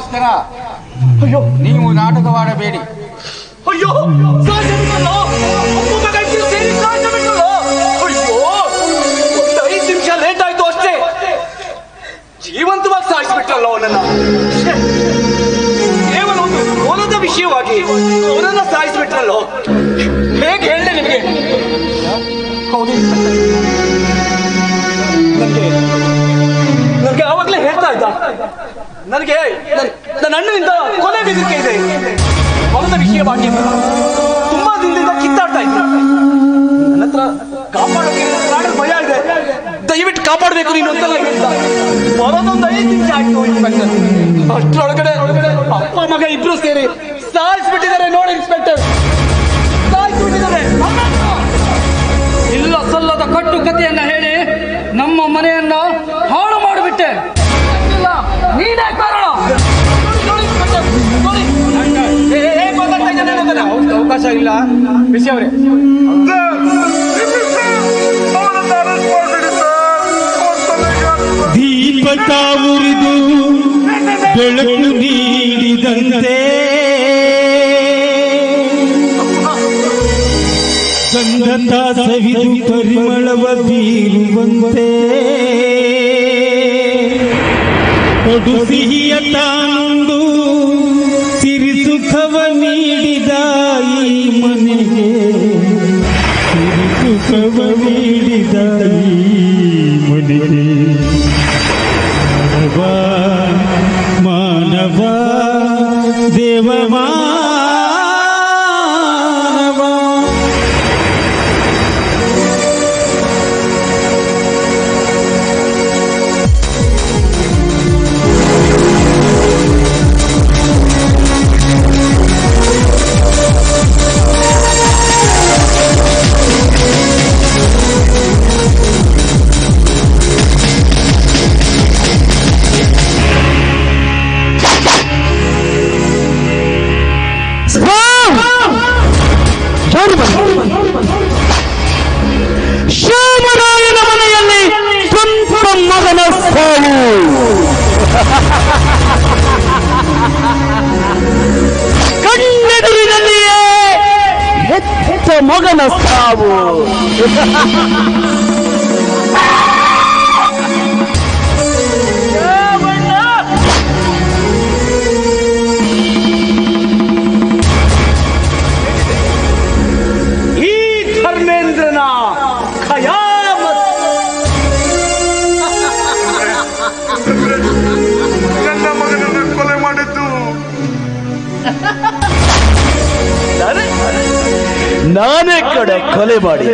ಅದಕ್ಕೋಸ್ಕರ ಅಯ್ಯೋ ನೀವು ನಾಟಕವಾಡಬೇಡಿ. ಅಯ್ಯೋ ಒಂದು 5 ನಿಮಿಷ ಲೇಟ್ ಆಯ್ತು ಅಷ್ಟೇ, ಜೀವಂತವಾಗಿ ಸಾಯಿಸ್ಬಿಟ್ರಲ್ಲ ಅವನನ್ನ. ಕೇವಲ ಒಂದು ಕೋಲದ ವಿಷಯವಾಗಿ ಅವನನ್ನ ಸಾಯಿಸ್ಬಿಟ್ರಲ್ಲೋ, ಹೇಗೆ ಹೇಳಿ ನಿಮಗೆ? ಹೌದು, ನನಗೆ ಆವಾಗಲೇ ಹೇಳ್ತಾ ಇದ್ದ, ನನಗೆ ನನ್ನ ಅಣ್ಣನಿಂದ ಕೊಲೆ ಬೆದರಿಕೆ ಇದೆ, ಹೊಲದ ವಿಷಯವಾಗಿ ತುಂಬಾ ದಿನದಿಂದ ಕಿತ್ತಾಡ್ತಾ ಇದ್ದ. ನನ್ನ ಹತ್ರ ಕಾಪಾಡೋಕೆ ಪ್ರಾಣದ ಭಯ ಇದೆ, ದಯವಿಟ್ಟು ಕಾಪಾಡಬೇಕು ನೀನು ಅಂತೆಲ್ಲ ಹೇಳ್ತಾ. ಬರೋದೊಂದು 5 ನಿಮಿಷ ಆಯ್ತು ಇನ್ಸ್ಪೆಕ್ಟರ್, ಅಷ್ಟರೊಳಗಡೆ ಅಪ್ಪ ಮಗ ಇಬ್ರು ಸೇರಿ ಸಾಯಿಸ್ಬಿಟ್ಟಿದ್ದಾರೆ ನೋಡಿ ಇನ್ಸ್ಪೆಕ್ಟರ್, ಸಾಯಿಸ್ಬಿಟ್ಟಿದ್ದಾರೆ. ಇಲ್ಲ ಸಲ್ಲದ ಕಟ್ಟು ಕಥೆಯನ್ನ ಹೇಳಿ ನಮ್ಮ ಮನೆಯನ್ನ ಹಾಳು ಮಾಡಿಬಿಟ್ಟೆ. ನೀನೇ ಕಾರಣ. ಅವಕಾಶ ಇಲ್ಲ ಬಿಸಿ ಅವರೇ. ದೀಪಕ ಉರಿದು ಬೆಳಕು ನೀಡಿದಂತೆ ಗಂಧದ ಸವಿದು ಪರಿಮಳವ ಬೀರುವಂತೆ ಕೊಡು ಸಿಹಿಯ ತಾನುಂಡು ಸಿರಿ ಸುಖವ ನೀಡಿದ ಈ ಮನೆಗೆ, ಸಿರಿ ಸುಖವ ನೀಡಿದ ಈ ಮನೆಗೆ ಮಾನವ ದೇವ ಮಾನವ. ಶ್ಯಾಮರಾಯನ ಮನೆಯಲ್ಲಿ ಸ್ವಂತ ಮಗನ ಸಾವು. ಕಣ್ಣೆದುರಿನಲ್ಲಿಯೇ ಹೆತ್ತ ಮಗನ ಸಾವು. ನನ್ನ ಮಗನನ್ನು ಕೊಲೆ ಮಾಡಿದ್ದು ನಾನೇ ಕಡೆ ಕೊಲೆ ಮಾಡಿ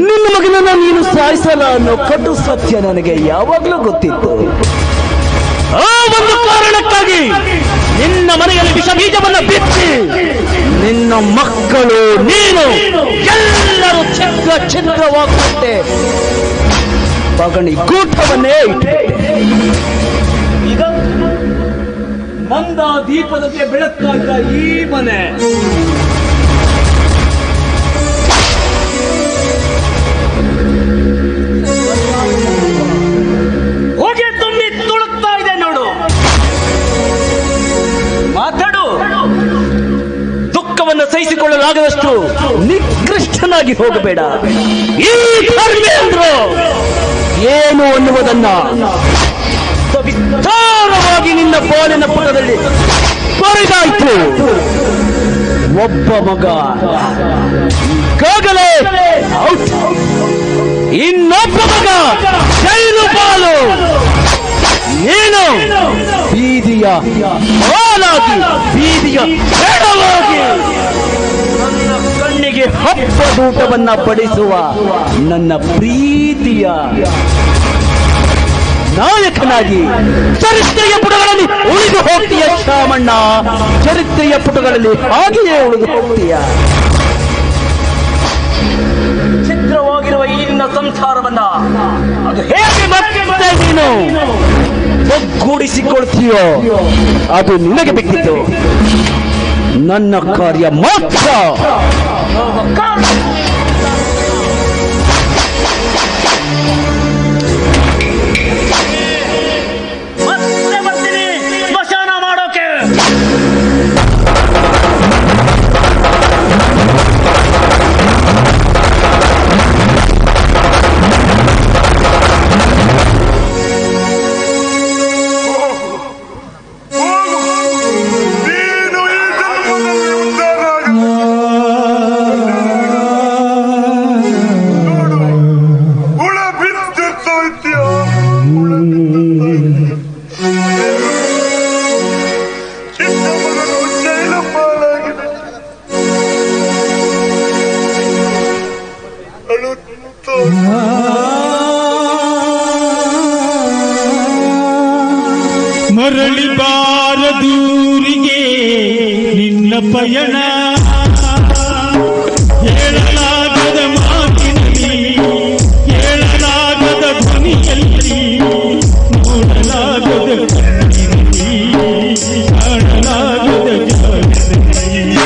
ನಿನ್ನ ಮಗನನ್ನ ನೀನು ಸಾಯಿಸಲ್ಲ ಅನ್ನೋ ಕಟ್ಟು ಸತ್ಯ ನನಗೆ ಯಾವಾಗ್ಲೂ ಗೊತ್ತಿತ್ತು. ಆ ಒಂದು ಕಾರಣಕ್ಕಾಗಿ ನಿನ್ನ ಮನೆಯಲ್ಲಿ ವಿಷ ಬೀಜವನ್ನು ಬಿತ್ತಿ ನಿನ್ನ ಮಕ್ಕಳು ನೀನು ಎಲ್ಲರೂ ಛಿದ್ರವಾಗುವಂತೆ ಪಗಣಿ ಗೂಟವನ್ನೇ ಇಟ್ಟೆ. ಈಗ ಮಂದ ದೀಪದಂತೆ ಬೆಳಗ್ತಾ ಇದ್ದ ಈ ಮನೆ ಹೊಗೆ ತುಂಬಿ ತುಳುಕ್ತಾ ಇದೆ ನೋಡು. ಮಾತಾಡು. ದುಃಖವನ್ನು ಸಹಿಸಿಕೊಳ್ಳಲಾಗದಷ್ಟು ನಿಕೃಷ್ಟನಾಗಿ ಹೋಗಬೇಡ. ಈ ಧರ್ಮೇಂದ್ರ ಏನು ಅನ್ನುವುದನ್ನ ವಿಸ್ತಾರವಾಗಿ ನಿನ್ನ ಬಾಳಿನ ಪುಟದಲ್ಲಿ ಬರೆದಾಯ್ತು. ಒಬ್ಬ ಮಗ ಈಗಾಗಲೇ ಔಟ್, ಇನ್ನೊಬ್ಬ ಮಗ ಜೈಲು ಪಾಲು. ನೀನು ಬೀದಿಯ ಹಾಲಾಗಿ, ಬೀದಿಯ ಹೆಣವಾಗಿ ನನ್ನ ಕಣ್ಣಿಗೆ ಹಬ್ಬದೂಟವನ್ನ ಬಡಿಸುವ ನನ್ನ ಪ್ರೀತಿಯ ನಾಯಕನಾಗಿ ಚರಿತ್ರೆಯ ಪುಟಗಳಲ್ಲಿ ಉಳಿದು ಹೋಗ್ತೀಯ ಶ್ಯಾಮಣ್ಣ. ಚರಿತ್ರೆಯ ಪುಟಗಳಲ್ಲಿ ಹಾಗೆಯೇ ಉಳಿದು ಹೋಗ್ತೀಯ. ಚಿತ್ರವಾಗಿರುವ ಈ ನಿನ್ನ ಸಂಸಾರವನ್ನ ಅದು ಹೇಗೆ ಮತ್ತೆ ನೀನು ಒಗ್ಗೂಡಿಸಿಕೊಳ್ತೀಯೋ ಅದು ನಿನಗೆ ಬೇಕಿತ್ತು. ನನ್ನ ಕಾರ್ಯ ಮಾತ್ರ. ಮತ್ತೆ ಬರ್ತೀನಿ. ಪಯಣ ಹೇಳಲಾಗದ ಮಾತಿನಲ್ಲಿ ಹೇಳಲಾಗದ ಧ್ವನಿಯಲ್ಲಿ ನೋಡಲಾಗದ ಕಣ್ಣಿನಲ್ಲಿ ಕಾಣಲಾಗದ ಜಾಗದಲ್ಲಿ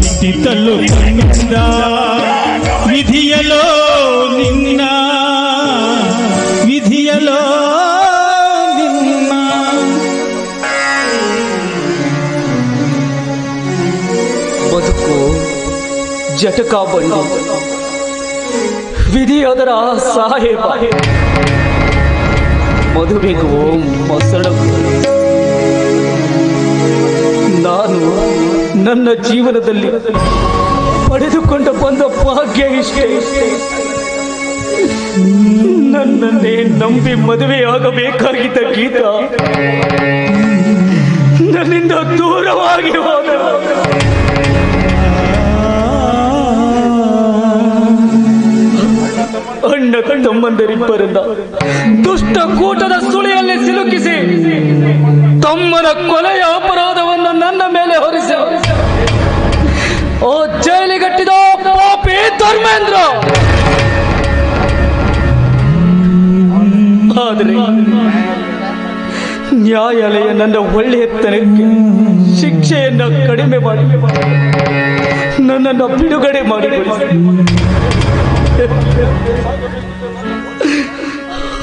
ಬಿಟ್ಟಿತಲ್ಲೋ ಕಣ್ಣಿಂದ ವಿಧಿಯಲೋ ನಿನ್ನ ವಿಧಿಯಲೋ ನಿನ್ನ ಬದುಕು ಜಟಕ ಬಂಡಿ ವಿಧಿ ಅದರ ಸಾಹೇಬ ಮದುವೆಗೂ ಮೊಸಳ ನಾನು ನನ್ನ ಜೀವನದಲ್ಲಿ ಪಡೆದುಕೊಂಡು ಬಂದ ಭಾಗ್ಯ ಇಷ್ಟೇ ನನ್ನನ್ನೇ ನಂಬಿ ಮದುವೆಯಾಗಬೇಕಾಗಿದ್ದ ಗೀತ ನನ್ನಿಂದ ದೂರವಾಗಿ ಹೋದರು. ಅಣ್ಣ ತಮ್ಮಂದರಿಬ್ಬರನ್ನ ದುಷ್ಟ ಕೂಟದ ಸುಳಿಯಲ್ಲಿ ಸಿಲುಕಿಸಿ ತಮ್ಮನ ಕೊಲೆಯ ಅಪರಾಧವನ್ನು ನನ್ನ ಮೇಲೆ ಹೊರಿಸಿ ಓ ಜೈಲಿಗಟ್ಟಿದ ಪಾಪಿ ಧರ್ಮೇಂದ್ರ. ಆದರೆ ನ್ಯಾಯಾಲಯ ನನ್ನ ಒಳ್ಳೆಯತನಕ್ಕೆ ಶಿಕ್ಷೆಯನ್ನ ಕಡಿಮೆ ಮಾಡಿ ನನ್ನನ್ನು ಬಿಡುಗಡೆ ಮಾಡಿಕೊಳ್ಳಿ.